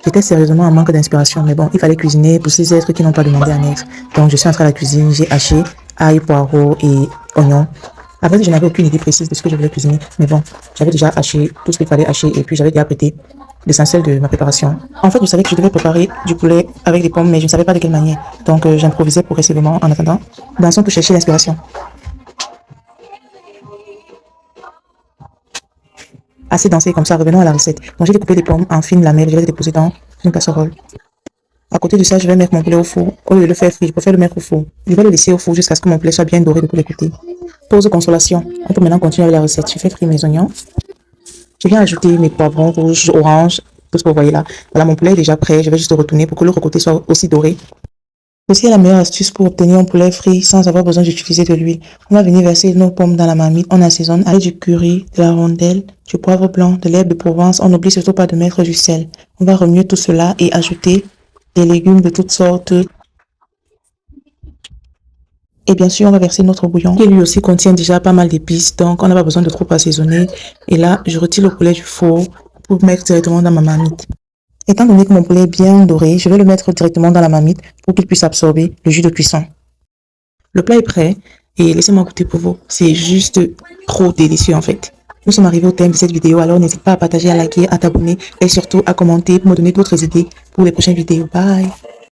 J'étais sérieusement en manque d'inspiration, mais bon, il fallait cuisiner pour ces êtres qui n'ont pas demandé à naître. Donc, je suis entrée à la cuisine, j'ai haché ail, poireaux et oignons. Après, je n'avais aucune idée précise de ce que je voulais cuisiner, mais bon, j'avais déjà haché tout ce qu'il fallait hacher et puis j'avais déjà prêté l'essentiel de ma préparation. En fait, je savais que je devais préparer du poulet avec des pommes, mais je ne savais pas de quelle manière. Donc, j'improvisais progressivement en attendant, dansant pour chercher l'inspiration. Assez dansé comme ça, revenons à la recette. Donc, j'ai découpé les pommes en fines lamelles, je vais les déposer dans une casserole. À côté de ça, je vais mettre mon poulet au four. Au lieu de le faire frire, je préfère le mettre au four. Je vais le laisser au four jusqu'à ce que mon poulet soit bien doré de tous les côtés. Pause consolation. On peut maintenant continuer avec la recette. Je fais frire mes oignons. Je viens ajouter mes poivrons rouges, oranges, tout ce que vous voyez là. Voilà, mon poulet est déjà prêt. Je vais juste retourner pour que l'autre côté soit aussi doré. Voici la meilleure astuce pour obtenir un poulet frit sans avoir besoin d'utiliser de l'huile. On va venir verser nos pommes dans la marmite. On assaisonne avec du curry, de la rondelle, du poivre blanc, de l'herbe de Provence. On n'oublie surtout pas de mettre du sel. On va remuer tout cela et ajouter des légumes de toutes sortes. Et bien sûr, on va verser notre bouillon qui lui aussi contient déjà pas mal d'épices. Donc, on n'a pas besoin de trop assaisonner. Et là, je retire le poulet du four pour mettre directement dans ma marmite. Étant donné que mon poulet est bien doré, je vais le mettre directement dans la marmite pour qu'il puisse absorber le jus de cuisson. Le plat est prêt et laissez-moi goûter pour vous. C'est juste trop délicieux en fait. Nous sommes arrivés au terme de cette vidéo, alors n'hésite pas à partager, à liker, à t'abonner et surtout à commenter pour me donner d'autres idées pour les prochaines vidéos. Bye!